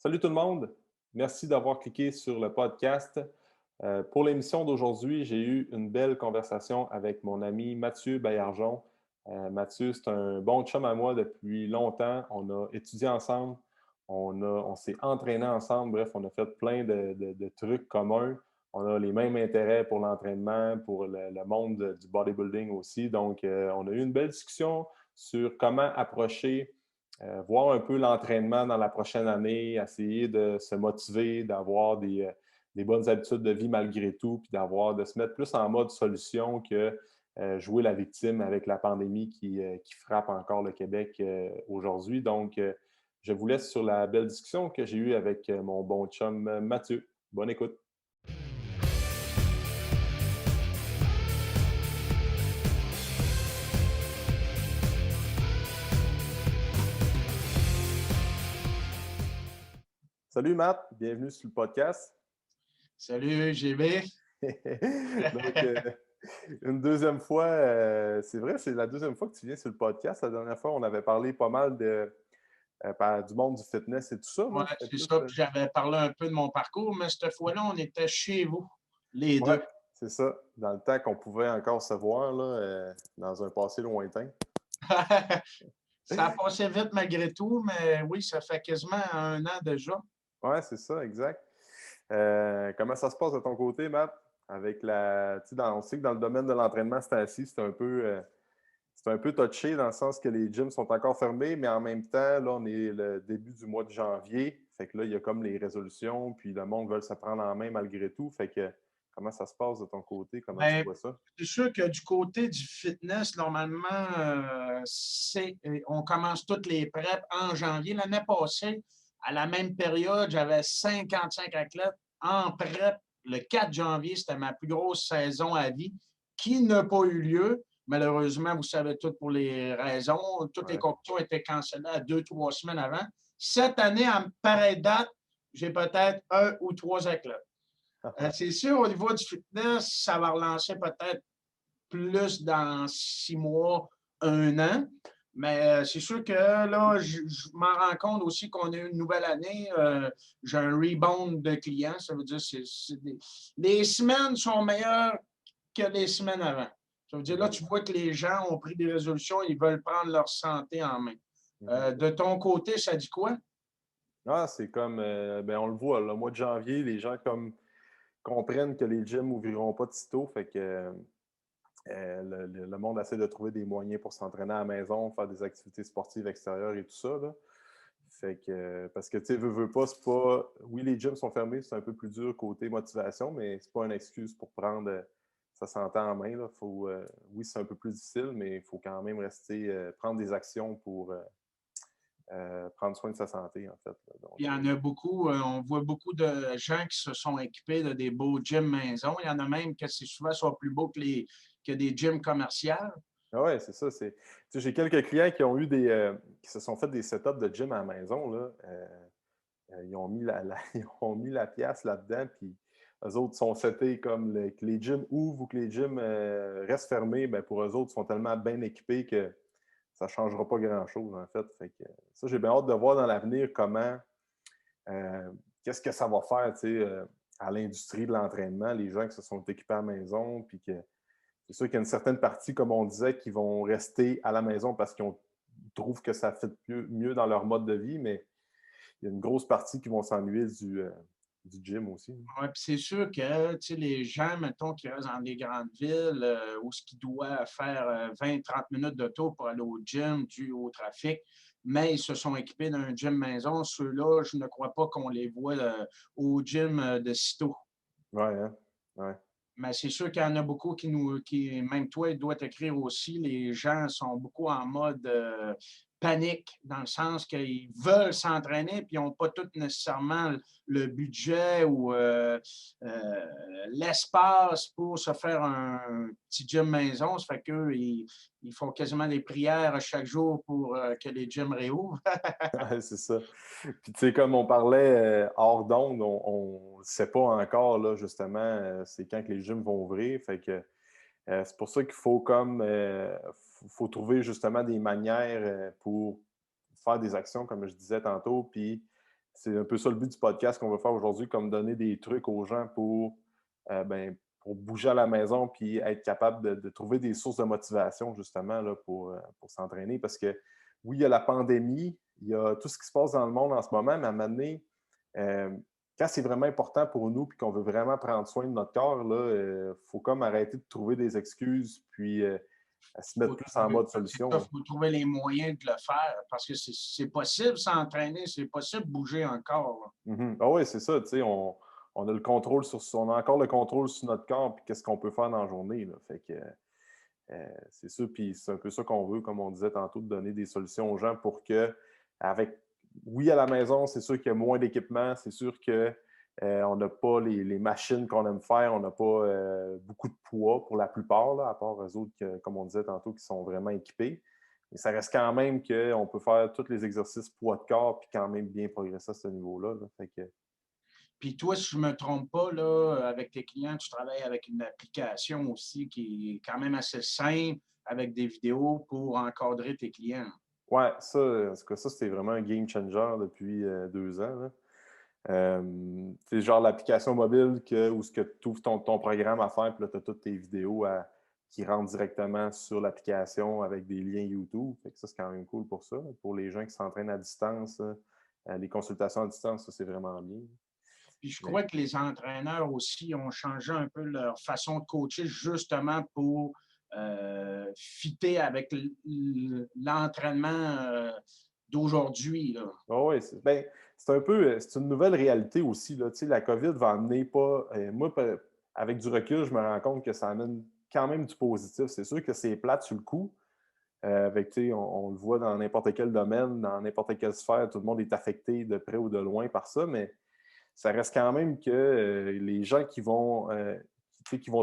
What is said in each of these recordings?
Salut tout le monde. Merci d'avoir cliqué sur le podcast. Pour l'émission d'aujourd'hui, j'ai eu une belle conversation avec mon ami Mathieu Baillargeon. Mathieu, c'est un bon chum à moi depuis longtemps. On a étudié ensemble, on s'est entraîné ensemble. Bref, on a fait plein de trucs communs. On a les mêmes intérêts pour l'entraînement, pour le monde du bodybuilding aussi. Donc, on a eu une belle discussion sur comment approcher voir un peu l'entraînement dans la prochaine année, essayer de se motiver, d'avoir des bonnes habitudes de vie malgré tout, puis de se mettre plus en mode solution que jouer la victime avec la pandémie qui frappe encore le Québec aujourd'hui. Donc, je vous laisse sur la belle discussion que j'ai eue avec mon bon chum Mathieu. Bonne écoute. Salut Matt, bienvenue sur le podcast. Salut GB. Donc, une deuxième fois, c'est vrai, c'est la deuxième fois que tu viens sur le podcast. La dernière fois, on avait parlé pas mal du monde du fitness et tout ça. Ouais, Là. C'était c'est plus, ça. Puis j'avais parlé un peu de mon parcours, mais cette fois-là, on était chez vous, les ouais, deux. c'est ça. Dans le temps qu'on pouvait encore se voir, là, dans un passé lointain. Ça a passé vite malgré tout, mais oui, ça fait quasiment un an déjà. Ouais, c'est ça, exact. Comment ça se passe de ton côté, Matt? Avec on sait que dans le domaine de l'entraînement, c'est un peu touché dans le sens que les gyms sont encore fermés, mais en même temps, là, on est le début du mois de janvier. Fait que là, il y a comme les résolutions, puis le monde veut se prendre en main malgré tout. Fait que comment ça se passe de ton côté? Comment tu Ben, vois ça? c'est sûr que du côté du fitness, normalement, on commence toutes les preps en janvier. L'année passée, à la même période, j'avais 55 athlètes en prep. Le 4 janvier, c'était ma plus grosse saison à vie, qui n'a pas eu lieu. Malheureusement, vous savez tout pour les raisons. Toutes les Ouais. compétitions étaient cancellées à 2, 3 semaines avant. Cette année, à pareille date, j'ai peut-être un ou trois athlètes. C'est sûr, au niveau du fitness, ça va relancer peut-être plus dans 6 mois, un an. Mais c'est sûr que là, je m'en rends compte aussi qu'on a une nouvelle année. J'ai un rebound de clients. Ça veut dire que les semaines sont meilleures que les semaines avant. Ça veut dire là, Mhm. tu vois que les gens ont pris des résolutions, ils veulent prendre leur santé en main. Mhm. De ton côté, ça dit quoi? Ah, c'est comme, ben on le voit, le mois de janvier, les gens comme comprennent que les gyms ouvriront pas de sitôt. Fait que le monde essaie de trouver des moyens pour s'entraîner à la maison, faire des activités sportives extérieures et tout ça. Là. Fait que, parce que, tu sais, veux pas, c'est pas. Oui, les gyms sont fermés, c'est un peu plus dur côté motivation, mais c'est pas une excuse pour prendre sa santé en main. Là. Oui, c'est un peu plus difficile, mais il faut quand même rester, prendre des actions pour prendre soin de sa santé, en fait. Là. Donc, Il y en a beaucoup. On voit beaucoup de gens qui se sont équipés de des beaux gyms maison. Il y en a même que c'est souvent soit plus beau que des gyms commerciaux. ah ouais, c'est ça. Tu sais, j'ai quelques clients qui ont eu qui se sont fait des setups de gym à la maison. Là. Ils ont mis ils ont mis la pièce là-dedans, puis eux autres sont setés comme que les gyms ouvrent ou que les gyms restent fermés. Ben pour eux autres, ils sont tellement bien équipés que ça ne changera pas grand-chose, en fait. Fait que, ça, j'ai bien hâte de voir dans l'avenir euh, qu'est-ce que ça va faire, tu sais, à l'industrie de l'entraînement, les gens qui se sont équipés à la maison, puis que c'est sûr qu'il y a une certaine partie, comme on disait, qui vont rester à la maison parce qu'ils trouvent que ça fait mieux dans leur mode de vie, mais il y a une grosse partie qui vont s'ennuyer du gym aussi. Ouais, puis c'est sûr que les gens, mettons, qui restent dans des grandes villes où ce qui doit faire 20-30 minutes de tour pour aller au gym dû au trafic, mais ils se sont équipés d'un gym maison. Ceux-là, je ne crois pas qu'on les voit au gym de sitôt. Ouais, hein? Ouais. Mais c'est sûr qu'il y en a beaucoup même toi, il doit t'écrire aussi, les gens sont beaucoup en mode panique, dans le sens qu'ils veulent s'entraîner, puis ils n'ont pas tout nécessairement le budget ou l'espace pour se faire un petit gym maison. Ça fait qu'eux, ils font quasiment des prières chaque jour pour que les gyms réouvrent. Ouais, c'est ça. Puis, tu sais, comme on parlait hors d'onde, on ne sait pas encore, là, justement, c'est quand que les gyms vont ouvrir. Fait que c'est pour ça qu'il faut faut trouver justement des manières pour faire des actions, comme je disais tantôt, puis c'est un peu ça le but du podcast qu'on veut faire aujourd'hui, comme donner des trucs aux gens pour bouger à la maison puis être capable de trouver des sources de motivation, justement, là, pour s'entraîner. Parce que oui, il y a la pandémie, il y a tout ce qui se passe dans le monde en ce moment, mais à un moment donné, euh, quand c'est vraiment important pour nous puis qu'on veut vraiment prendre soin de notre corps, il faut comme arrêter de trouver des excuses puis à se mettre plus en mode C'est ça, solution. faut trouver les moyens de le faire parce que c'est possible s'entraîner, c'est possible bouger encore. Mhm. Ah oui, c'est ça, tu sais, on a le contrôle on a encore le contrôle sur notre corps puis qu'est-ce qu'on peut faire dans la journée, là. Fait que c'est ça, puis c'est un peu ça qu'on veut, comme on disait tantôt, de donner des solutions aux gens pour que, avec, oui, à la maison, c'est sûr qu'il y a moins d'équipement, c'est sûr que on n'a pas les machines qu'on aime faire, on n'a pas beaucoup de poids pour la plupart, là, à part eux autres, comme on disait tantôt, qui sont vraiment équipés. Mais ça reste quand même qu'on peut faire tous les exercices poids de corps puis quand même bien progresser à ce niveau-là, là. Fait que, Puis toi, si je ne me trompe pas, là, avec tes clients, tu travailles avec une application aussi qui est quand même assez simple avec des vidéos pour encadrer tes clients. ouais, ça, en tout cas, ça, c'était vraiment un game changer depuis 2 ans, là. C'est genre l'application mobile où tu ouvres ton programme à faire, puis là, tu as toutes tes vidéos qui rentrent directement sur l'application avec des liens YouTube. Fait que ça, c'est quand même cool pour ça. Pour les gens qui s'entraînent à distance, là, les consultations à distance, ça, c'est vraiment bien. Puis je Mais crois que les entraîneurs aussi ont changé un peu leur façon de coacher justement pour fitter avec l'entraînement d'aujourd'hui, là. oui, c'est un peu, c'est une nouvelle réalité aussi, là. Tu sais, la COVID va amener pas. Avec du recul, je me rends compte que ça amène quand même du positif. C'est sûr que c'est plate sur le coup. On le voit dans n'importe quel domaine, dans n'importe quelle sphère, tout le monde est affecté de près ou de loin par ça, mais ça reste quand même que les gens qui vont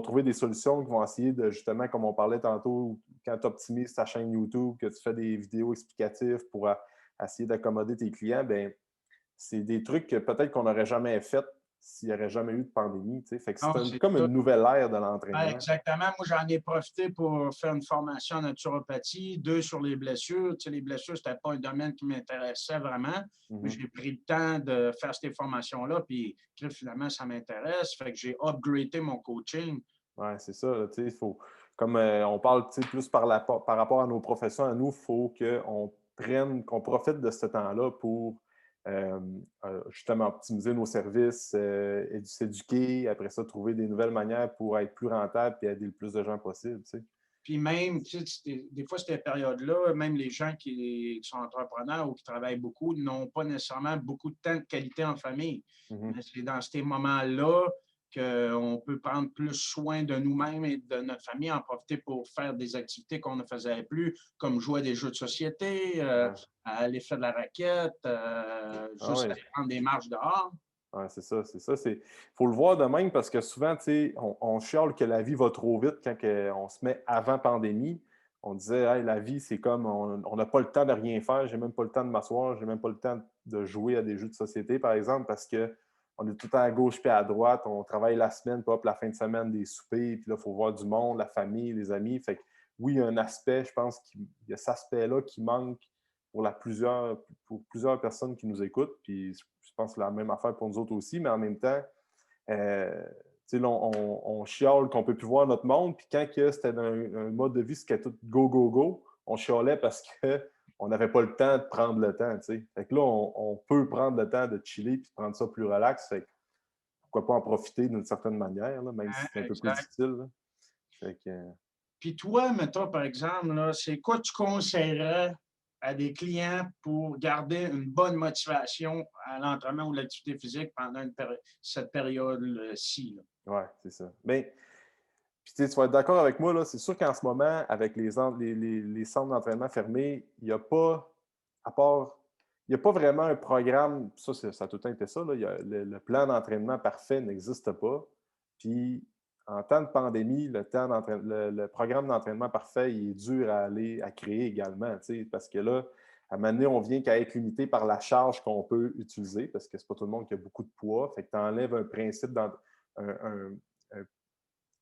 trouver des solutions, qui vont essayer de, justement, comme on parlait tantôt, quand tu optimises ta chaîne YouTube, que tu fais des vidéos explicatives pour essayer d'accommoder tes clients, ben c'est des trucs que peut-être qu'on n'aurait jamais fait s'il n'y aurait jamais eu de pandémie. T'sais. Fait que Non, c'est c'est comme ça. une nouvelle ère de Ouais, l'entraînement. exactement. Moi, j'en ai profité pour faire une formation en naturopathie, 2 sur les blessures. Tu sais, les blessures, c'était pas un domaine qui m'intéressait vraiment, mais Mhm. j'ai pris le temps de faire ces formations-là, puis finalement, ça m'intéresse. Fait que j'ai upgradé mon coaching. Ouais, c'est ça. Là, faut, comme on parle plus par rapport à nos professions, à nous, il faut qu'on profite de ce temps-là pour euh, justement optimiser nos services, s'éduquer, après ça, trouver des nouvelles manières pour être plus rentable et aider le plus de gens possible. Tu sais. Puis même, tu sais, des fois, cette période-là, même les gens qui sont entrepreneurs ou qui travaillent beaucoup n'ont pas nécessairement beaucoup de temps de qualité en famille. Mhm. Mais c'est dans ces moments-là qu'on peut prendre plus soin de nous-mêmes et de notre famille, en profiter pour faire des activités qu'on ne faisait plus, comme jouer à des jeux de société, Ouais. aller faire de la raquette, Ah juste ouais. aller prendre des marches dehors. Ouais, c'est ça, c'est ça. Faut le voir de même parce que souvent, tu sais, on chiale que la vie va trop vite quand on se met avant pandémie. On disait, hey, la vie, c'est comme on n'a pas le temps de rien faire, j'ai même pas le temps de m'asseoir, j'ai même pas le temps de jouer à des jeux de société, par exemple, parce qu'on est tout le temps à gauche puis à droite, on travaille la semaine, puis hop, la fin de semaine, des soupers, puis là, il faut voir du monde, la famille, les amis. Fait que oui, il y a un aspect, je pense qu'il y a cet aspect-là qui manque pour plusieurs personnes qui nous écoutent. Puis je pense que c'est la même affaire pour nous autres aussi, mais en même temps, euh, là, on chiale qu'on ne peut plus voir notre monde. Puis quand c'était un mode de vie, c'était tout go, go, go, on chialait parce qu'on n'avait pas le temps de prendre le temps. T'sais. Fait que là, on peut prendre le temps de chiller puis de prendre ça plus relax. Fait que pourquoi pas en profiter d'une certaine manière, là, même si c'est un peu plus Exact. difficile. Là. Fait que, Puis toi, mettons, par exemple, là, c'est quoi tu conseillerais à des clients pour garder une bonne motivation à l'entraînement ou l'activité physique pendant cette période-ci? ouais, c'est ça. Mais puis, tu vas être d'accord avec moi, là, c'est sûr qu'en ce moment, avec les centres d'entraînement fermés, il n'y a pas, à part, il n'y a pas vraiment un programme, ça a tout le temps été ça, là, le plan d'entraînement parfait n'existe pas. Puis, en temps de pandémie, le programme d'entraînement parfait, il est dur à créer également, parce que là, à un moment donné, on vient qu'à être limité par la charge qu'on peut utiliser, parce que c'est pas tout le monde qui a beaucoup de poids. Fait que tu enlèves un principe un, un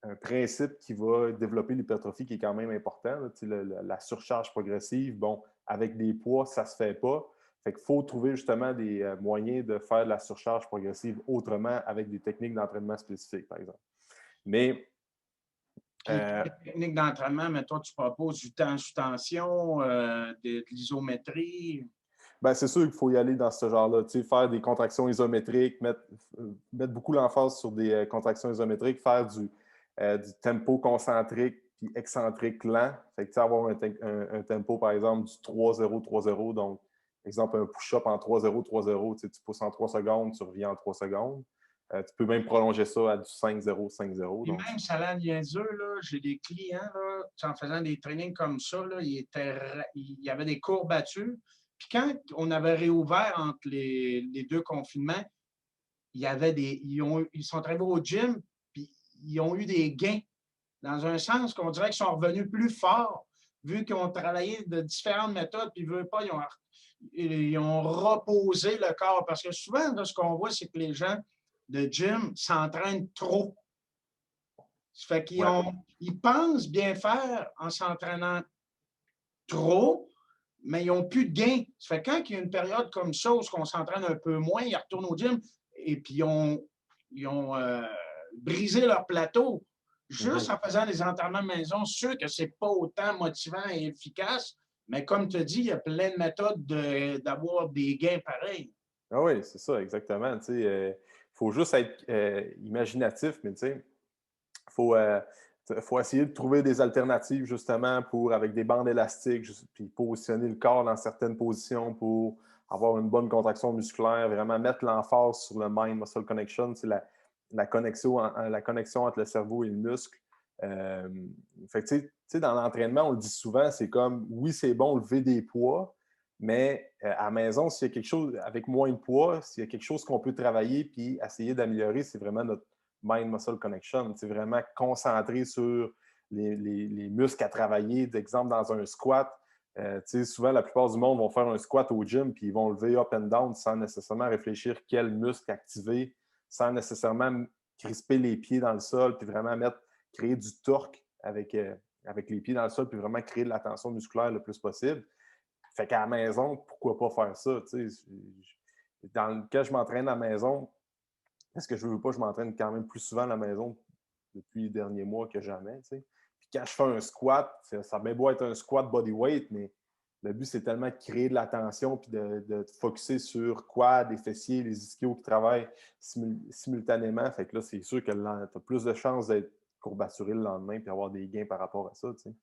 un principe qui va développer l'hypertrophie qui est quand même important. Là, la surcharge progressive, bon, avec des poids, ça ne se fait pas. Fait qu'il faut trouver justement des moyens de faire de la surcharge progressive autrement avec des techniques d'entraînement spécifiques, par exemple. Mais Puis, quelle technique d'entraînement, mais toi, tu proposes du temps sous tension, de l'isométrie? ben, c'est sûr qu'il faut y aller dans ce genre-là. Tu sais, faire des contractions isométriques, mettre beaucoup l'emphase sur des contractions isométriques, faire du tempo concentrique puis excentrique lent. Fait que, tu sais, avoir un tempo, par exemple, du 3-0-3-0. Donc, exemple, un push-up en 3-0-3-0. Tu sais, tu pousses en 3 secondes, tu reviens en 3 secondes. Tu peux même prolonger ça à du 5-0-5-0. Puis Donc, même, ça a l'air niaiseux, là, j'ai des clients, là, en faisant des trainings comme ça, là, il y avait des courbatures. Puis quand on avait réouvert entre les deux confinements, ils sont arrivés au gym, puis ils ont eu des gains. Dans un sens qu'on dirait qu'ils sont revenus plus forts, vu qu'ils ont travaillé de différentes méthodes, puis ils ont reposé le corps. Parce que souvent, là, ce qu'on voit, c'est que les gens de gym s'entraînent trop. Ça fait ouais. ils pensent bien faire en s'entraînant trop, mais ils n'ont plus de gain. Ça fait quand il y a une période comme ça où on s'entraîne un peu moins, ils retournent au gym et puis ils ont brisé leur plateau. Juste en faisant des entraînements maison, sûr que ce n'est pas autant motivant et efficace, mais comme tu as dit, il y a plein de méthodes d'avoir des gains pareils. Ah oui, c'est ça, exactement. Il faut juste être imaginatif, mais tu sais, faut essayer de trouver des alternatives justement pour, avec des bandes élastiques, puis positionner le corps dans certaines positions pour avoir une bonne contraction musculaire, vraiment mettre l'emphase sur le mind-muscle connection, c'est la connexion entre le cerveau et le muscle. Euh, fait que, tu sais, dans l'entraînement, on le dit souvent, c'est comme, oui, c'est bon lever des poids, mais à la maison, s'il y a quelque chose avec moins de poids, s'il y a quelque chose qu'on peut travailler puis essayer d'améliorer, c'est vraiment notre mind-muscle connection. C'est vraiment concentré sur les muscles à travailler. D'exemple, dans un squat, souvent, la plupart du monde vont faire un squat au gym puis ils vont lever up and down sans nécessairement réfléchir quel muscle activer, sans nécessairement crisper les pieds dans le sol puis vraiment créer du torque avec les pieds dans le sol puis vraiment créer de la tension musculaire le plus possible. Fait qu'à la maison, pourquoi pas faire ça? Quand je m'entraîne à la maison, parce que je veux pas, je m'entraîne quand même plus souvent à la maison depuis les derniers mois que jamais. T'sais. Puis quand je fais un squat, ça a bien beau être un squat bodyweight, mais le but, c'est tellement de créer de la tension puis de te focusser sur quad, les fessiers, les ischios qui travaillent simultanément. Fait que là, c'est sûr que tu as plus de chances d'être courbaturé le lendemain puis avoir des gains par rapport à ça. T'sais.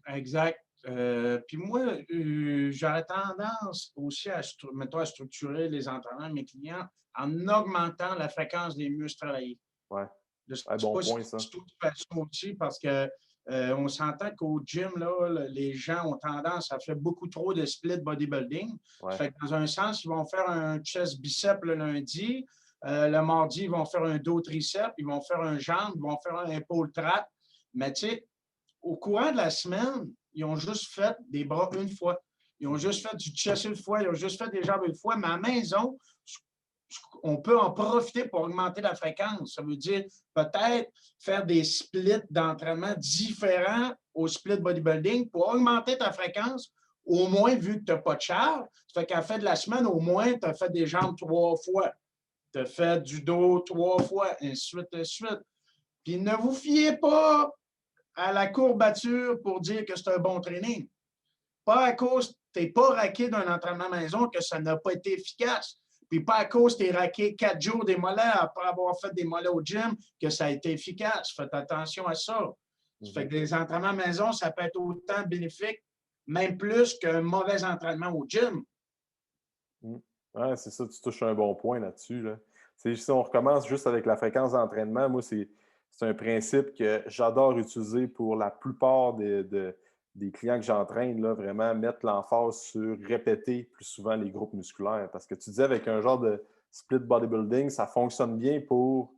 Exact. Puis moi, j'aurais tendance aussi mettons, à structurer les entraînements de mes clients en augmentant la fréquence des muscles travaillés. Ouais. Je ne sais Ouais, bon pas si point, ça. tu fais ça aussi parce que on s'entend qu'au gym, là, les gens ont tendance à faire beaucoup trop de split bodybuilding. Ouais. Ça fait que dans un sens, ils vont faire un chest bicep le lundi. Le mardi, ils vont faire un dos tricep. Ils vont faire un jambe. Ils vont faire un épaule trap. Mais tu sais, au courant de la semaine, ils ont juste fait des bras une fois. Ils ont juste fait du chest une fois. Ils ont juste fait des jambes une fois. Mais à la maison, on peut en profiter pour augmenter la fréquence. Ça veut dire peut-être faire des splits d'entraînement différents au split bodybuilding pour augmenter ta fréquence, au moins vu que tu n'as pas de charge. Ça fait qu'à la fin de la semaine, au moins, tu as fait des jambes 3 fois. Tu as fait du dos 3 fois, ainsi de suite, ainsi de suite. Puis ne vous fiez pas à la courbature pour dire que c'est un bon training. Pas à cause que tu n'es pas raqué d'un entraînement maison que ça n'a pas été efficace. Puis pas à cause que tu es raqué 4 jours des mollets après avoir fait des mollets au gym que ça a été efficace. Faites attention à ça. Ça fait que des entraînements maison, ça peut être autant bénéfique, même plus qu'un mauvais entraînement au gym. Ouais, c'est ça, tu touches un bon point là-dessus. Là. Si on recommence juste avec la fréquence d'entraînement, moi, c'est un principe que j'adore utiliser pour la plupart des clients que j'entraîne, là, vraiment mettre l'emphase sur répéter plus souvent les groupes musculaires. Parce que tu disais, avec un genre de split bodybuilding, ça fonctionne bien pour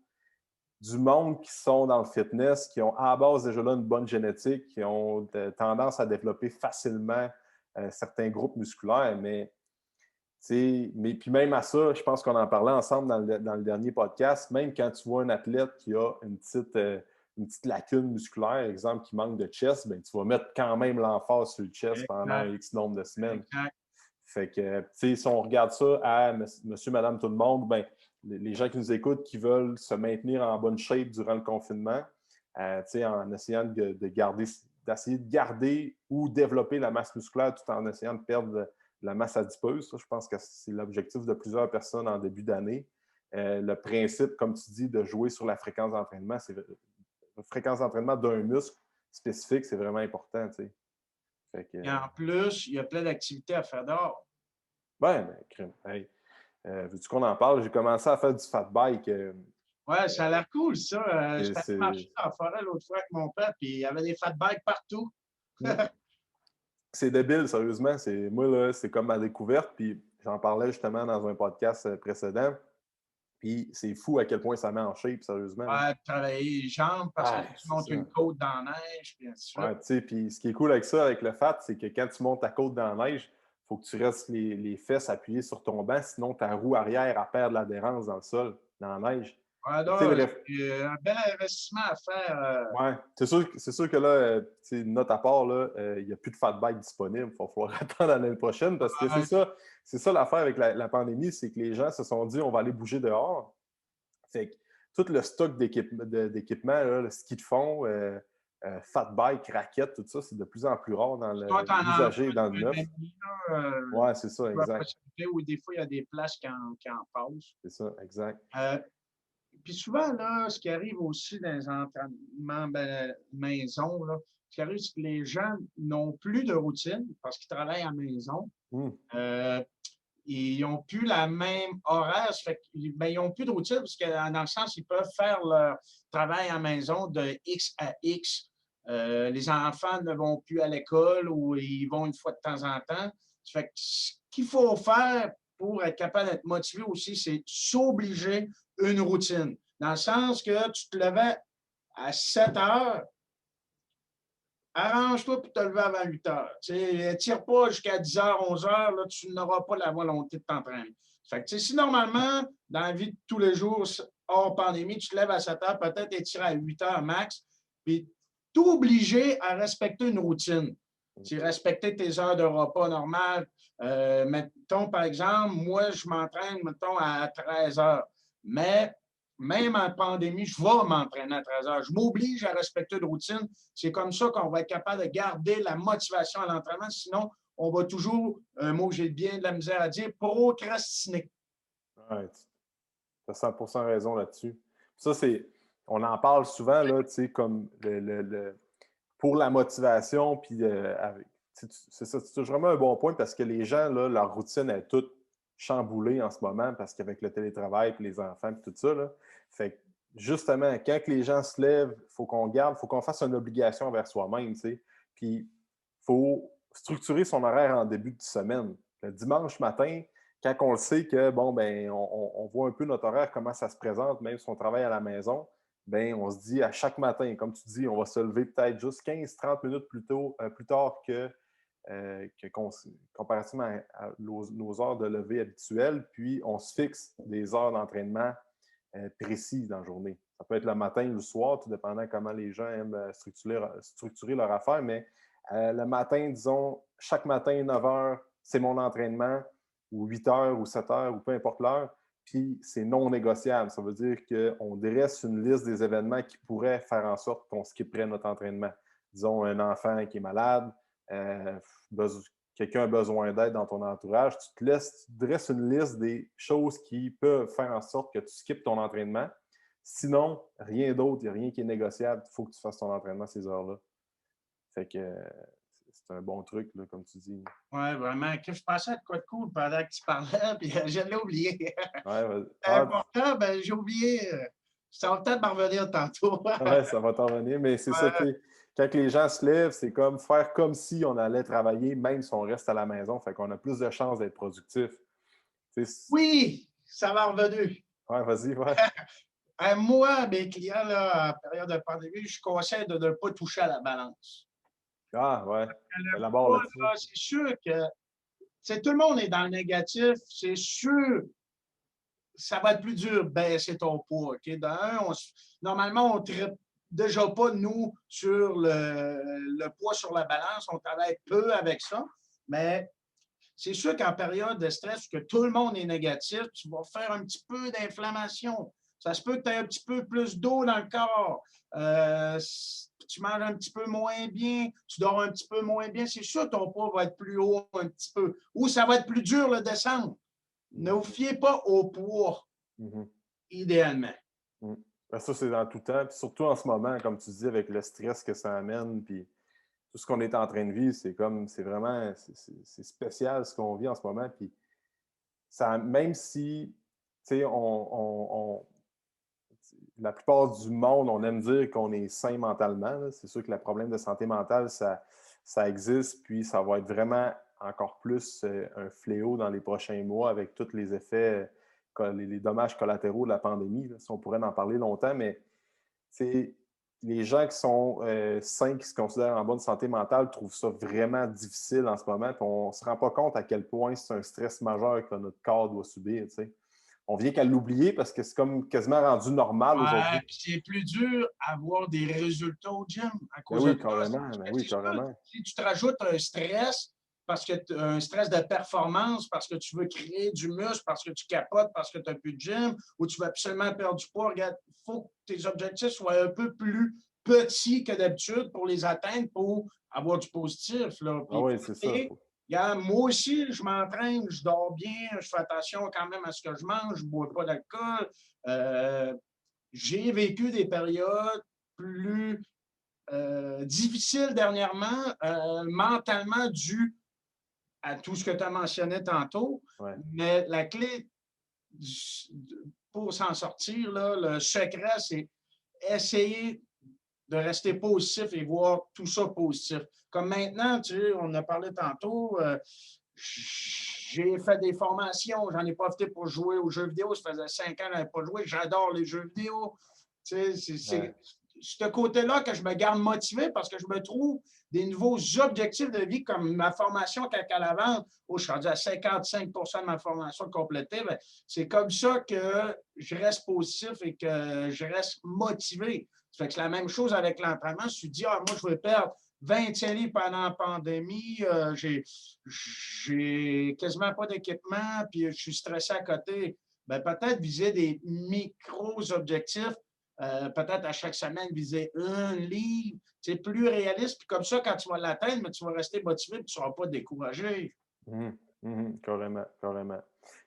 du monde qui sont dans le fitness, qui ont à la base déjà là une bonne génétique, qui ont tendance à développer facilement certains groupes musculaires, mais puis même à ça, je pense qu'on en parlait ensemble dans le dernier podcast, même quand tu vois un athlète qui a une petite lacune musculaire, exemple, qui manque de chest, ben, tu vas mettre quand même l'emphase sur le chest pendant un Exact. X nombre de semaines. Exact. Fait que, tu sais, si on regarde ça à monsieur, madame, tout le monde, ben, les gens qui nous écoutent, qui veulent se maintenir en bonne shape durant le confinement, tu sais, en essayant d'essayer de garder ou développer la masse musculaire tout en essayant de perdre de la masse adipeuse. Ça, je pense que c'est l'objectif de plusieurs personnes en début d'année. Le principe, comme tu dis, de jouer sur la fréquence d'entraînement, la fréquence d'entraînement d'un muscle spécifique, c'est vraiment important, tu sais. Fait que, Et en plus, il y a plein d'activités à faire dehors. ben, crème. Hey, veux-tu qu'on en parle? J'ai commencé à faire du fat bike. Ouais, ça a l'air cool, ça. J'étais allé C'est marcher dans la forêt l'autre fois avec mon père, puis il y avait des fat bikes partout. c'est débile, sérieusement. Moi, là, c'est comme ma découverte. Puis j'en parlais justement dans un podcast précédent. Puis c'est fou à quel point ça met en shape, sérieusement. Ouais, travailler les jambes parce que Ah, tu c'est montes une ça. côte dans la neige, puis ainsi de suite. Ouais, tu sais, puis ce qui est cool avec ça, avec le fat, c'est que quand tu montes ta côte dans la neige, il faut que tu restes les fesses appuyées sur ton banc, sinon ta roue arrière, elle perd de l'adhérence dans le sol, dans la neige. Ouais, Tu sais, là, c'est un bel investissement à faire. ouais, c'est sûr que là, note à part, là, il n'y a plus de fat bike disponible. Il va falloir attendre l'année prochaine parce que c'est ça l'affaire avec la pandémie, c'est que les gens se sont dit on va aller bouger dehors. Fait que tout le stock d'équipement, là, le ski de fond, fat bike, raquettes, tout ça, c'est de plus en plus rare dans Toi, tu en as l'usager et dans le un neuf. ami, là, Ouais, c'est ça, la exact. possibilité où des fois, il y a des places qui en passent. C'est ça, exact. Puis souvent, là, ce qui arrive aussi dans les entraînements maison, là, ce qui arrive, c'est que les gens n'ont plus de routine parce qu'ils travaillent à la maison. Hmm. Ils n'ont plus la même horaire. Ça fait ben, ils n'ont plus de routine parce que, dans le sens, ils peuvent faire leur travail à la maison de X à X. Les enfants ne vont plus à l'école ou ils vont une fois de temps en temps. Ça fait que ce qu'il faut faire pour être capable d'être motivé aussi, c'est s'obliger une routine. Dans le sens que tu te levais à 7 heures, arrange-toi pour te lever avant 8 heures. Ne tire pas jusqu'à 10 heures, 11 heures, là, tu n'auras pas la volonté de t'entraîner. Fait que, si normalement, dans la vie de tous les jours, hors pandémie, tu te lèves à 7 heures, peut-être étirer à 8 heures max, puis t'obliger à respecter une routine. Respecter tes heures de repas normales. Mettons, par exemple, moi, je m'entraîne, mettons, à 13 heures. Mais même en pandémie, je vais m'entraîner à 13 heures. Je m'oblige à respecter une routine. C'est comme ça qu'on va être capable de garder la motivation à l'entraînement. Sinon, on va toujours, un mot que j'ai bien de la misère à dire, procrastiner. Ouais, tu as 100% raison là-dessus. Ça, on en parle souvent, là, tu sais, comme pour la motivation, puis c'est ça, c'est vraiment un bon point parce que les gens, là, leur routine est toute chamboulée en ce moment parce qu'avec le télétravail, puis les enfants, puis tout ça, là, fait que justement, quand que les gens se lèvent, il faut qu'on fasse une obligation envers soi-même, tu sais, puis il faut structurer son horaire en début de semaine. Le dimanche matin, quand on le sait que, bon, ben, on voit un peu notre horaire, comment ça se présente, même si on travaille à la maison, ben, on se dit à chaque matin, comme tu dis, on va se lever peut-être juste 15-30 minutes plus tard que comparativement à nos heures de lever habituelles, puis on se fixe des heures d'entraînement précises dans la journée. Ça peut être le matin ou le soir, tout dépendant comment les gens aiment structurer leur affaire, mais le matin, disons, chaque matin, 9 heures, c'est mon entraînement, ou 8 heures, ou 7 heures, ou peu importe l'heure, puis c'est non négociable. Ça veut dire qu'on dresse une liste des événements qui pourraient faire en sorte qu'on skipperait notre entraînement. Disons, un enfant qui est malade, quelqu'un a besoin d'aide dans ton entourage, tu dresses une liste des choses qui peuvent faire en sorte que tu skippes ton entraînement. Sinon, rien d'autre, il n'y a rien qui est négociable. Il faut que tu fasses ton entraînement à ces heures-là. Fait que c'est un bon truc, là, comme tu dis. Oui, vraiment. Je pensais à quoi de cool pendant que tu parlais, puis je l'ai oublié. Ouais, C'est important, ben, j'ai oublié. Ça va peut-être m'en revenir tantôt. ouais, ça va t'en venir, mais c'est ça, tu sais. Quand les gens se lèvent, c'est comme faire comme si on allait travailler, même si on reste à la maison. Fait qu'on a plus de chances d'être productif. Oui, ça m'a revenu. Ouais, vas-y, ouais. Moi, mes clients, là, en période de pandémie, je conseille de ne pas toucher à la balance. Ah, ouais. Le Élabore poids, là-dessus. là, c'est sûr que tout le monde est dans le négatif. C'est sûr ça va être plus dur de baisser ton poids. OK? Normalement, on ne traite déjà pas, nous, sur le poids sur la balance. On travaille peu avec ça. Mais C'est sûr qu'en période de stress, que tout le monde est négatif, tu vas faire un petit peu d'inflammation. Ça se peut que tu aies un petit peu plus d'eau dans le corps. Tu manges un petit peu moins bien, tu dors un petit peu moins bien. C'est sûr que ton poids va être plus haut un petit peu. Ou ça va être plus dur le descendre. Ne vous fiez pas au poids, idéalement. Ben, ça, c'est dans tout temps. Puis surtout en ce moment, comme tu dis, avec le stress que ça amène, puis tout ce qu'on est en train de vivre, c'est vraiment c'est spécial ce qu'on vit en ce moment. Puis ça, même si, tu sais, la plupart du monde, on aime dire qu'on est sain mentalement. C'est sûr que le problème de santé mentale, ça existe, puis ça va être vraiment encore plus un fléau dans les prochains mois avec tous les effets, les dommages collatéraux de la pandémie. Là. Si on pourrait en parler longtemps, mais les gens qui sont sains, qui se considèrent en bonne santé mentale, trouvent ça vraiment difficile en ce moment. Puis on ne se rend pas compte à quel point c'est un stress majeur que notre corps doit subir. T'sais. On vient qu'à l'oublier parce que c'est comme quasiment rendu normal Ouais, aujourd'hui. c'est plus dur d'avoir des résultats au gym à Ben cause de oui, ça. carrément. Ben oui, carrément. Si tu te rajoutes un stress, parce que un stress de performance, parce que tu veux créer du muscle, parce que tu capotes, parce que tu n'as plus de gym, ou tu veux absolument perdre du poids, regarde, il faut que tes objectifs soient un peu plus petits que d'habitude pour les atteindre, pour avoir du positif. Là. Ah Puis, oui, c'est ça. regarde, moi aussi, je m'entraîne, je dors bien, je fais attention quand même à ce que je mange, je ne bois pas d'alcool. J'ai vécu des périodes plus difficiles dernièrement, mentalement dû à tout ce que tu as mentionné tantôt. Ouais. Mais la clé pour s'en sortir, là, le secret, c'est essayer de rester positif et voir tout ça positif. Comme maintenant, tu sais, on en a parlé tantôt, j'ai fait des formations, j'en ai profité pour jouer aux jeux vidéo. Ça faisait 5 ans que je n'avais pas joué. J'adore les jeux vidéo. Tu sais, c'est ce côté-là que je me garde motivé parce que je me trouve des nouveaux objectifs de vie comme ma formation qu'à l'avant, où je suis rendu à 55 de ma formation complétée. Ben, c'est comme ça que je reste positif et que je reste motivé. Ça fait que c'est la même chose avec l'entraînement. Je me suis dit, moi, je vais perdre 25 livres pendant la pandémie. J'ai quasiment pas d'équipement, puis je suis stressé à côté. Ben, peut-être viser des micro-objectifs. Peut-être à chaque semaine, viser un livre. C'est plus réaliste. Puis comme ça, quand tu vas l'atteindre, mais tu vas rester motivé et tu ne seras pas découragé. Carrément, carrément.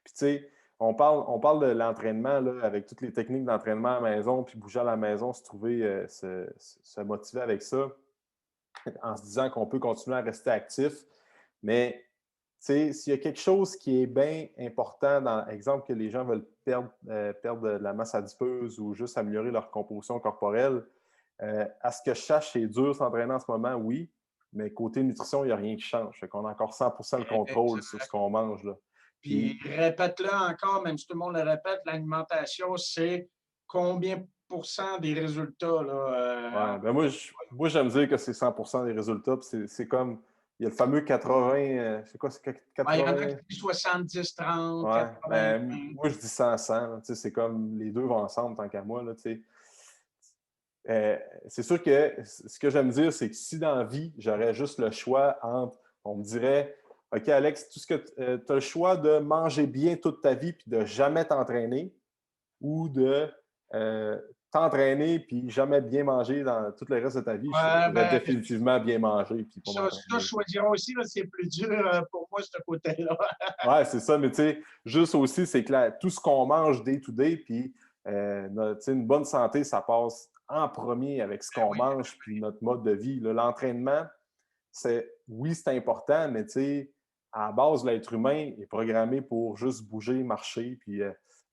Puis tu sais, on parle de l'entraînement là, avec toutes les techniques d'entraînement à la maison, puis bouger à la maison, se trouver, se motiver avec ça, en se disant qu'on peut continuer à rester actif. Mais s'il y a quelque chose qui est bien important, dans exemple que les gens veulent perdre de la masse adipeuse ou juste améliorer leur composition corporelle, à ce que je sache, c'est dur s'entraîner en ce moment, oui, mais côté nutrition, il n'y a rien qui change. Fait qu'on a encore 100% le contrôle sur ce qu'on mange. Là. Puis répète-le encore, même si tout le monde le répète, l'alimentation, c'est combien % des résultats? Là, ben moi, j'aime dire que c'est 100% des résultats. C'est comme, il y a le fameux 80, c'est quoi, c'est il y en a 80? qui disent 70-30, Ouais, 80. ben, moi, je dis 100-100. C'est comme les deux vont ensemble, tant qu'à moi. Là, c'est sûr que ce que j'aime dire, c'est que si dans la vie, j'aurais juste le choix entre, on me dirait, OK, Alex, tout ce que tu as le choix de manger bien toute ta vie puis de jamais t'entraîner ou de t'entraîner puis jamais bien manger dans tout le reste de ta vie, je Ouais, choisirais ben, définitivement bien manger puis pas ça, je m'entraîner. choisirais aussi, là, c'est plus dur pour moi, ce côté-là. Ouais, c'est ça, mais tu sais, juste aussi, c'est que tout ce qu'on mange day to day, puis une bonne santé, ça passe en premier avec ce qu'on Oui, mange, puis notre mode de vie. L'entraînement, oui, c'est important, mais tu sais, à la base, l'être humain est programmé pour juste bouger, marcher, puis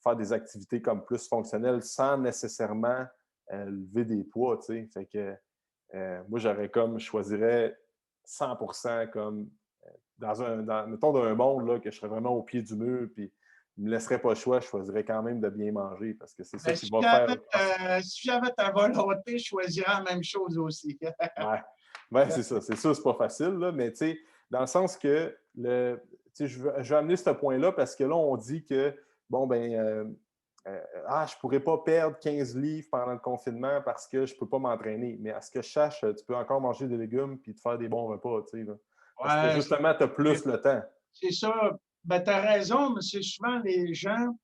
faire des activités comme plus fonctionnelles sans nécessairement lever des poids, tu sais. Fait que moi, je choisirais 100% comme mettons, dans un monde là, que je serais vraiment au pied du mur, puis je ne me laisserais pas le choix, je choisirais quand même de bien manger parce que c'est ça ben, qui va faire. si j'avais ta volonté, je choisirais la même chose aussi. Ouais, ouais c'est ça. C'est sûr, c'est pas facile, là, mais tu sais, dans le sens que je vais amener ce point-là parce que là, on dit que, bon, ben, je ne pourrais pas perdre 15 livres pendant le confinement parce que je ne peux pas m'entraîner. Mais à ce que je sache, tu peux encore manger des légumes puis te faire des bons repas, tu sais. Parce que Ouais, justement, tu as plus le temps. C'est ça. Ben, tu as raison, mais c'est souvent les gens,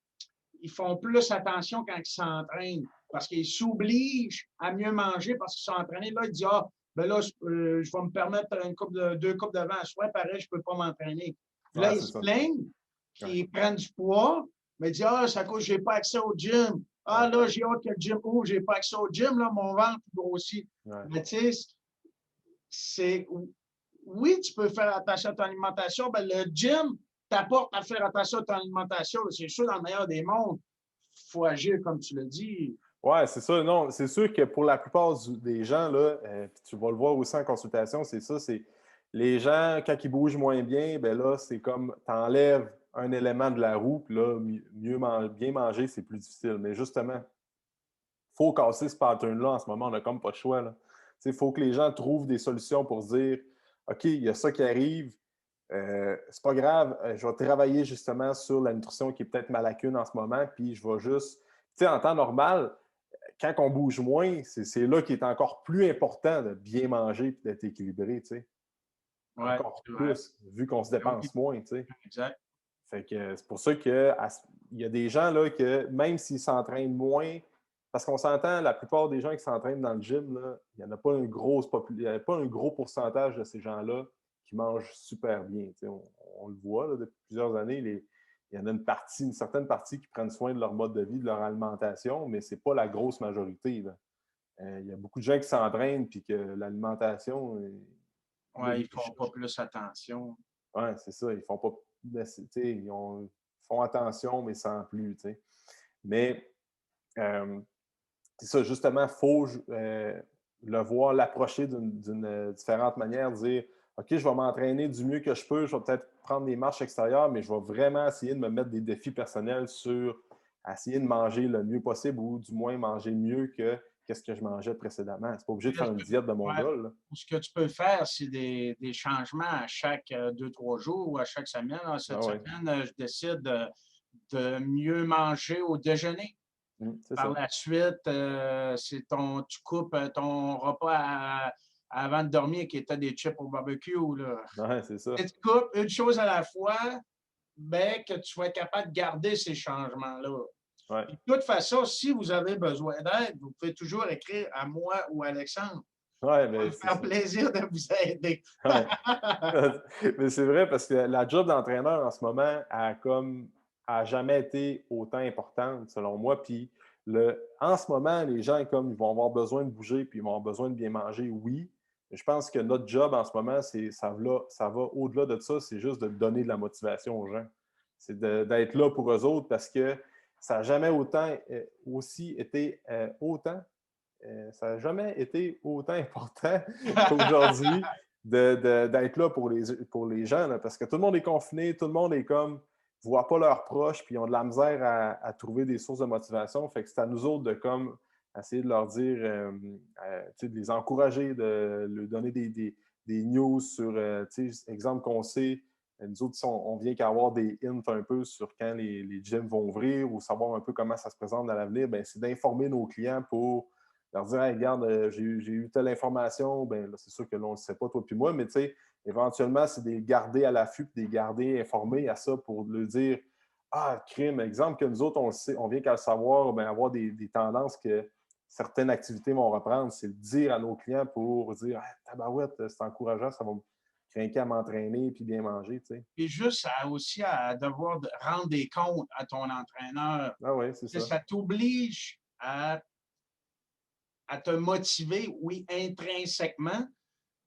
ils font plus attention quand ils s'entraînent parce qu'ils s'obligent à mieux manger parce qu'ils sont entraînés. Là, ils disent, ah, ben là, je vais me permettre deux coupes de vin à soir, pareil, je ne peux pas m'entraîner. Puis là, Ouais, ils c'est se ça. plaignent Ouais. qu'ils prennent du poids, mais ils disent, ah, ça cause, j'ai pas accès au gym. Ah, Ouais. là, j'ai hâte que le gym ouvre, j'ai pas accès au gym, là, mon ventre grossit. Ouais. Mais tu sais, c'est oui, tu peux faire attention à ton alimentation. Ben, le gym t'apporte à faire attention à ton alimentation. C'est sûr, dans le meilleur des mondes, il faut agir comme tu l'as dit. Ouais, c'est ça. Non, c'est sûr que pour la plupart des gens, là, puis tu vas le voir aussi en consultation, c'est ça, c'est les gens, quand ils bougent moins bien, ben là, c'est comme tu enlèves un élément de la roue, puis là, bien manger, c'est plus difficile. Mais justement, il faut casser ce pattern-là en ce moment, on n'a comme pas de choix. Il faut que les gens trouvent des solutions pour se dire OK, il y a ça qui arrive, c'est pas grave, je vais travailler justement sur la nutrition qui est peut-être ma lacune en ce moment, puis je vais juste. Tu sais, en temps normal, quand on bouge moins, c'est là qu'il est encore plus important de bien manger et d'être équilibré, tu sais. Oui, Encore c'est vrai. plus, vu qu'on se Oui, dépense moins, tu sais. exact. Fait que c'est pour ça qu'il y a des gens là que même s'ils s'entraînent moins, parce qu'on s'entend, la plupart des gens qui s'entraînent dans le gym, là, il n'y en a pas il y a pas un gros pourcentage de ces gens-là qui mangent super bien. On le voit là, depuis plusieurs années, il y en a une certaine partie qui prennent soin de leur mode de vie, de leur alimentation, mais ce n'est pas la grosse majorité. Là. Il y a beaucoup de gens qui s'entraînent puis que l'alimentation, il y a Oui, ils des, ne font pas plus attention. ouais, c'est ça. Ils font pas. Ils font attention, mais sans plus. T'sais. Mais c'est ça, justement, il faut le voir, l'approcher d'une différente manière, dire OK, je vais m'entraîner du mieux que je peux, je vais peut-être prendre des marches extérieures, mais je vais vraiment essayer de me mettre des défis personnels sur essayer de manger le mieux possible ou du moins manger mieux que ce que je mangeais précédemment. C'est pas obligé de faire une diète de Ouais. mongol. Là. Ce que tu peux faire, c'est des changements à chaque 2, 3 jours ou à chaque semaine. Ah, cette Ah ouais. semaine, je décide de mieux manger au déjeuner. C'est Par ça. la suite, tu coupes ton repas avant de dormir qui était des chips au barbecue. Là. Ouais, c'est ça. Et tu coupes une chose à la fois, ben, que tu vas être capable de garder ces changements-là. Ouais. Puis, de toute façon, si vous avez besoin d'aide, vous pouvez toujours écrire à moi ou à Alexandre. Ouais, Ça va mais me c'est faire ça. plaisir de vous aider. Ouais. Mais c'est vrai parce que la job d'entraîneur en ce moment a jamais été autant importante selon moi. Puis en ce moment, les gens comme ils vont avoir besoin de bouger puis ils vont avoir besoin de bien manger, oui. Mais je pense que notre job en ce moment, ça va au-delà de ça, c'est juste de donner de la motivation aux gens. C'est d'être là pour eux autres parce que ça n'a jamais aussi été ça n'a jamais été autant important qu'aujourd'hui d'être là pour les gens, là, parce que tout le monde est confiné, tout le monde est comme, ne voit pas leurs proches, puis ils ont de la misère à trouver des sources de motivation. Fait que c'est à nous autres de comme essayer de leur dire, de les encourager, de leur donner des news sur, exemple qu'on sait, nous autres, on vient qu'à avoir des hints un peu sur quand les gyms vont ouvrir ou savoir un peu comment ça se présente dans l'avenir, ben, c'est d'informer nos clients pour leur dire hey, regarde, j'ai eu telle information, ben là, c'est sûr que là, on ne le sait pas, toi puis moi, mais tu sais, éventuellement, c'est de les garder à l'affût et de les garder informés à ça pour leur dire ah, crime, exemple que nous autres, on le sait, on vient qu'à le savoir, ben, avoir des tendances que certaines activités vont reprendre, c'est le dire à nos clients pour dire ah, tabarouette, c'est encourageant, ça va me craquer à m'entraîner puis bien manger, tu sais. Et juste aussi à devoir rendre des comptes à ton entraîneur. Ah oui, c'est ça. Ça t'oblige à te motiver, oui, intrinsèquement,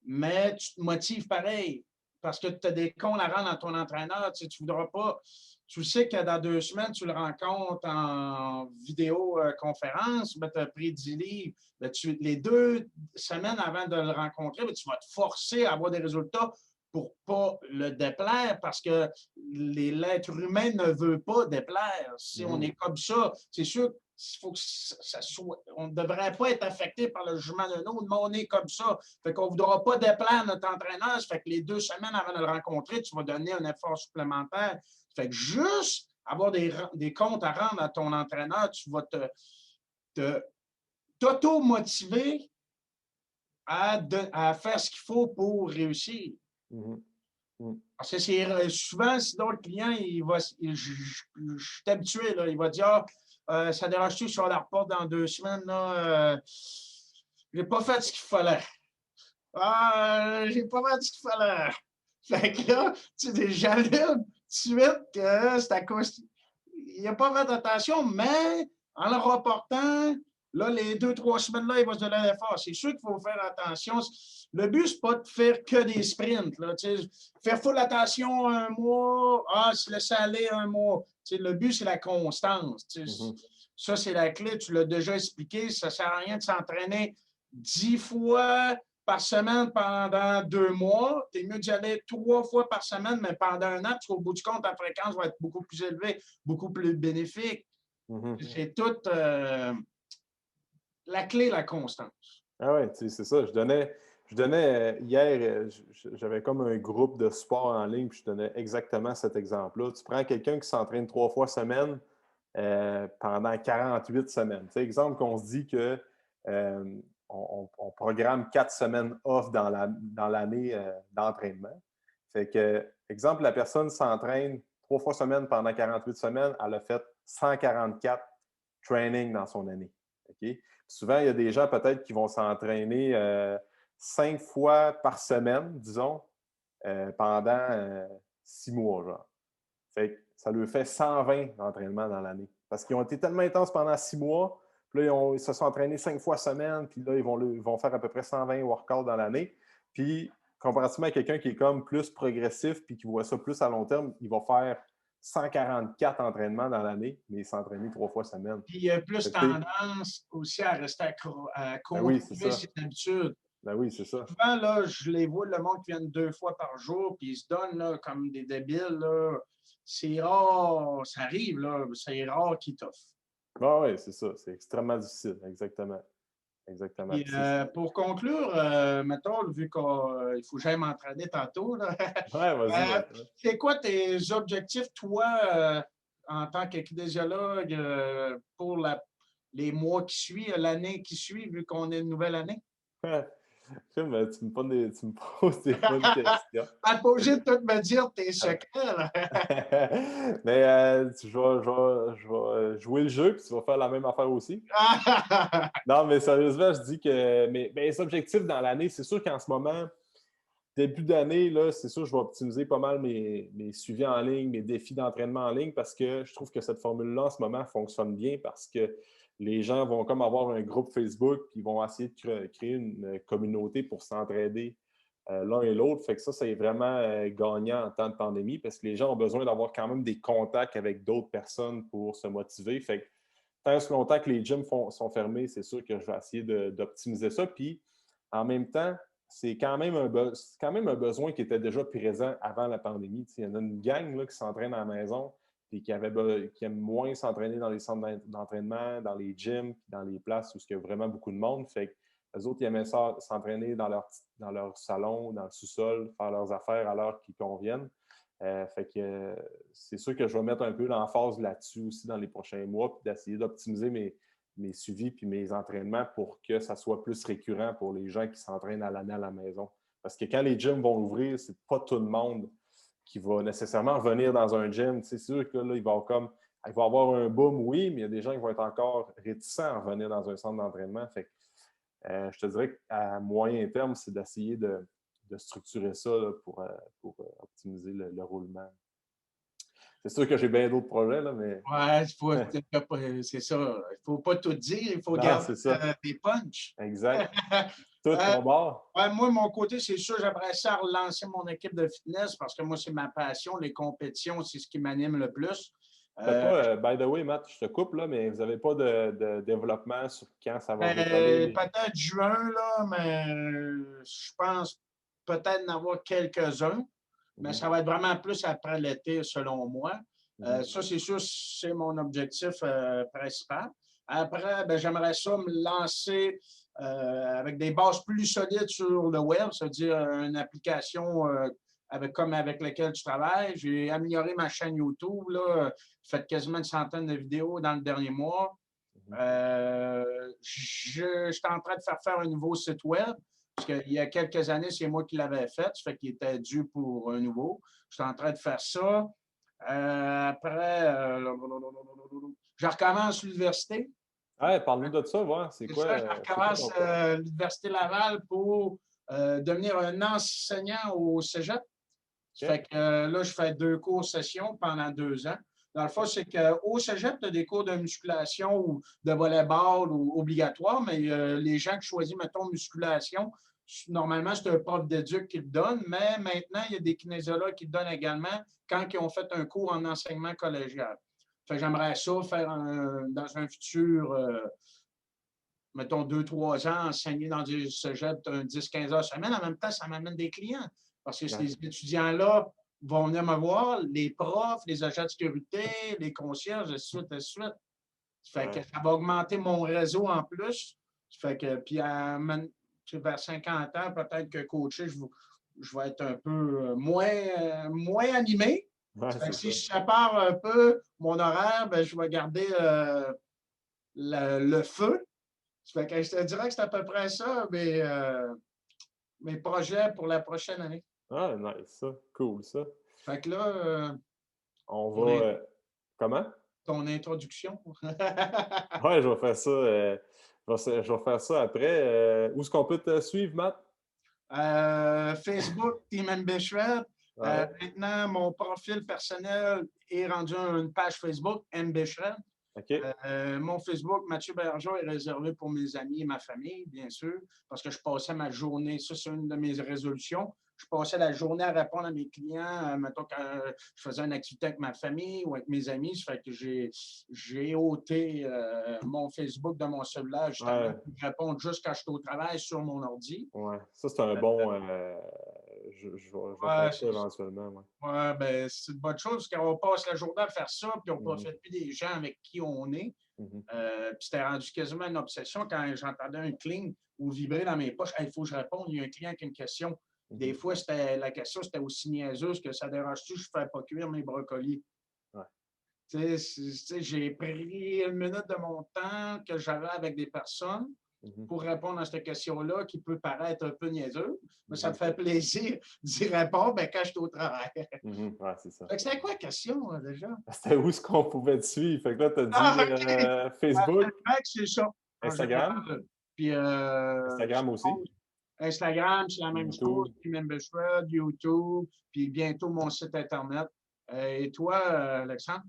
mais tu te motives pareil parce que tu as des comptes à rendre à ton entraîneur. Tu ne voudras pas. Tu sais que dans 2 semaines, tu le rencontres en vidéoconférence, tu as pris 10 livres. Ben, les 2 semaines avant de le rencontrer, ben, tu vas te forcer à avoir des résultats pour ne pas le déplaire parce que l'être humain ne veut pas déplaire. Si on est comme ça, c'est sûr qu'il faut que ça soit. On ne devrait pas être affecté par le jugement de l'autre, mais on est comme ça. Fait qu'on ne voudra pas déplaire notre entraîneur. Ça fait que les 2 semaines avant de le rencontrer, tu vas donner un effort supplémentaire. Ça fait que juste avoir des comptes à rendre à ton entraîneur, tu vas t'auto-motiver à faire ce qu'il faut pour réussir. Mm -hmm. Mm. Parce que c'est souvent, sinon, le client, je suis habitué, là, il va dire ça dérange-tu sur la reporte dans 2 semaines, là, j'ai pas fait ce qu'il fallait. Ah, j'ai pas fait ce qu'il fallait. Fait que là, tu sais, j'allume tout de suite que c'est à cause. Il n'a pas fait attention, mais en le reportant, là, les 2, 3 semaines-là, il va se donner l'effort. C'est sûr qu'il faut faire attention. Le but, c'est pas de faire que des sprints. Là, faire full attention un mois, se laisser aller un mois. Le but, c'est la constance. Mhm. Ça, c'est la clé. Tu l'as déjà expliqué. Ça ne sert à rien de s'entraîner 10 fois par semaine pendant 2 mois. Tu es mieux d'y aller 3 fois par semaine, mais pendant un an, parce qu'au bout du compte, ta fréquence va être beaucoup plus élevée, beaucoup plus bénéfique. Mhm. C'est toute la clé, la constance. Ah ouais, c'est ça. Je donnais hier, j'avais comme un groupe de sport en ligne, puis je donnais exactement cet exemple-là. Tu prends quelqu'un qui s'entraîne 3 fois semaine pendant 48 semaines. Tu sais, exemple qu'on se dit que on programme 4 semaines off dans l'année d'entraînement. Fait que, exemple, la personne s'entraîne 3 fois semaine pendant 48 semaines, elle a fait 144 trainings dans son année. OK? Souvent, il y a des gens peut-être qui vont s'entraîner 5 fois par semaine, disons, pendant 6 mois, genre. Fait que ça leur fait 120 d'entraînement dans l'année. Parce qu'ils ont été tellement intenses pendant 6 mois, puis là, ils se sont entraînés 5 fois semaine, puis là, ils vont faire à peu près 120 workouts dans l'année. Puis, comparativement à quelqu'un qui est comme plus progressif, puis qui voit ça plus à long terme, il va faire 144 entraînements dans l'année, mais s'entraîner 3 fois semaine. Puis il y a plus Fait que, tendance aussi à rester à ben oui, c'est contrôler ça. ses habitudes. Ben oui, c'est ça. Souvent, là, je les vois, le monde qui vient 2 fois par jour, puis ils se donnent là, comme des débiles. Là. C'est rare, ça arrive, là, c'est rare qu'ils t'offrent. Ah oui, c'est ça. C'est extrêmement difficile. Exactement. Exactement. Puis, pour conclure, mettons, vu qu'il faut que j'aille m'entraîner tantôt, là, Ouais, vas-y, euh, vas-y. c'est quoi tes objectifs, toi, en tant que kinésiologue, pour les mois qui suivent, l'année qui suit, vu qu'on est une nouvelle année? Ben, tu me poses des bonnes questions. Pas obligé de tout me dire tes secrets, là. Mais je vais jouer le jeu, puis tu vas faire la même affaire aussi. Non, mais sérieusement, je dis que les objectifs dans l'année, c'est sûr qu'en ce moment, début d'année, là, c'est sûr que je vais optimiser pas mal mes suivis en ligne, mes défis d'entraînement en ligne, parce que je trouve que cette formule-là, en ce moment, fonctionne bien parce que les gens vont comme avoir un groupe Facebook, puis ils vont essayer de créer une communauté pour s'entraider l'un et l'autre. Fait que ça, c'est vraiment gagnant en temps de pandémie parce que les gens ont besoin d'avoir quand même des contacts avec d'autres personnes pour se motiver. Fait que tant que longtemps que les gyms sont fermés, c'est sûr que je vais essayer d'optimiser ça. Puis en même temps, c'est quand même un besoin qui était déjà présent avant la pandémie. Il y en a une gang là, qui s'entraîne à la maison et qui aime moins s'entraîner dans les centres d'entraînement, dans les gyms, dans les places où il y a vraiment beaucoup de monde. Fait que les autres, ils aimaient s'entraîner dans leur salon, dans le sous-sol, faire leurs affaires à l'heure qui conviennent. Fait que c'est sûr que je vais mettre un peu l'emphase là-dessus aussi dans les prochains mois, puis d'essayer d'optimiser mes suivis puis mes entraînements pour que ça soit plus récurrent pour les gens qui s'entraînent à l'année à la maison. Parce que quand les gyms vont ouvrir, c'est pas tout le monde qui va nécessairement revenir dans un gym. C'est sûr que là, il va avoir un boom, oui, mais il y a des gens qui vont être encore réticents à revenir dans un centre d'entraînement. Fait que, je te dirais qu'à moyen terme, c'est d'essayer de structurer ça là, pour optimiser le roulement. C'est sûr que j'ai bien d'autres projets, là, mais. Ouais, c'est ça. Il ne faut pas tout dire, il faut Non, garder c'est ça. tes punchs. Exact. Tout Euh, ton bord. ouais, moi, de mon côté, c'est sûr, j'aimerais ça relancer mon équipe de fitness parce que moi, c'est ma passion. Les compétitions, c'est ce qui m'anime le plus. T'as Euh, pas, by the way, Matt, je te coupe, là, mais vous n'avez pas de développement sur quand ça va redécoller? peut-être juin, là, mais je pense peut-être en avoir quelques-uns, mais Mhm, ça va être vraiment plus après l'été, selon moi. mhm, Ça, c'est sûr, c'est mon objectif principal. Après, ben, j'aimerais ça me lancer avec des bases plus solides sur le web, c'est-à-dire une application comme avec laquelle je travaille. J'ai amélioré ma chaîne YouTube, là, fait quasiment une centaine de vidéos dans le dernier mois. mhm. Je suis en train de faire un nouveau site web. Parce qu'il y a quelques années, c'est moi qui l'avais fait. Ça fait qu'il était dû pour un nouveau. Je suis en train de faire ça. Après, je recommence l'université. Ouais, parle-nous de ça, voir. C'est quoi? Je recommence l'Université Laval pour devenir un enseignant au cégep. Ça fait que là, je fais 2 cours session pendant 2 ans. Dans le fond, c'est qu'au cégep, tu as des cours de musculation ou de volleyball ou obligatoires, mais les gens qui choisissent, mettons, musculation, normalement, c'est un prof d'éduc qui le donne, mais maintenant, il y a des kinésiologues qui le donnent également quand ils ont fait un cours en enseignement collégial. Fait que j'aimerais ça faire dans un futur, mettons, 2-3 ans, enseigner dans du cégep 10-15 heures semaine. En même temps, ça m'amène des clients. Parce que ces étudiants-là vont venir me voir, les profs, les agents de sécurité, les concierges, et de suite, et de suite. Ça fait que ça va augmenter mon réseau en plus. Ça fait que, puis vers 50 ans, peut-être que coacher, je vais être un peu moins animé. Ouais, Ça fait que si je sépare un peu mon horaire, ben, je vais garder le feu. Ça fait que je te dirais que c'est à peu près ça, mes projets pour la prochaine année. Ah, nice, ça. Cool, ça. Fait que là, on va. Comment? Ton introduction. Ouais, je vais faire ça. Je vais faire ça après. Où est-ce qu'on peut te suivre, Matt? Facebook, Team MBShred. Ouais. Maintenant, mon profil personnel est rendu une page Facebook, MBShred. OK. Mon Facebook, Mathieu Bergeron, est réservé pour mes amis et ma famille, bien sûr, parce que je passais ma journée, ça c'est une de mes résolutions, je passais la journée à répondre à mes clients, mettons quand je faisais une activité avec ma famille ou avec mes amis, ça fait que j'ai ôté mon Facebook de mon cellulaire, justement, pour répondre juste quand je suis au travail sur mon ordi. Ouais, ça c'est un bon... je vais faire ça éventuellement. Ouais, ben c'est une bonne chose, parce qu'on passe la journée à faire ça, puis on ne profite plus des gens avec qui on est. Puis c'était rendu quasiment une obsession quand j'entendais un cling ou vibrer dans mes poches. Il faut que je réponde, il y a un client qui a une question. Des fois, la question c'était aussi niaiseuse que ça dérange-tu, je ne fais pas cuire mes brocolis. Ouais. J'ai pris une minute de mon temps que j'avais avec des personnes pour répondre à cette question-là qui peut paraître un peu niaiseuse, mais ça me fait plaisir d'y répondre quand je suis au travail. Ouais, c'est ça. C'était quoi la question, déjà? C'était où est-ce qu'on pouvait te suivre? Fait que là, tu as dit Facebook. C'est ça. Instagram. Puis, Instagram aussi. Instagram, c'est la même chose. Puis MemberShred, YouTube, puis bientôt mon site Internet. Et toi, Alexandre?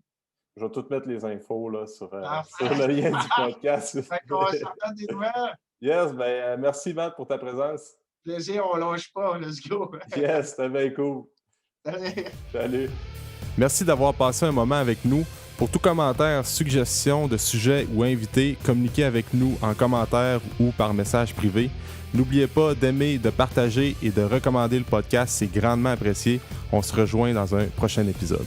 Je vais tout mettre les infos là, sur le lien du podcast. Fait qu'on va s'en donne des nouvelles. Yes, ben merci Matt pour ta présence. Plaisir, on lâche pas, let's go. Yes, c'était bien cool. Salut. Merci d'avoir passé un moment avec nous. Pour tout commentaire, suggestion de sujet ou invité, communiquez avec nous en commentaire ou par message privé. N'oubliez pas d'aimer, de partager et de recommander le podcast, c'est grandement apprécié. On se rejoint dans un prochain épisode.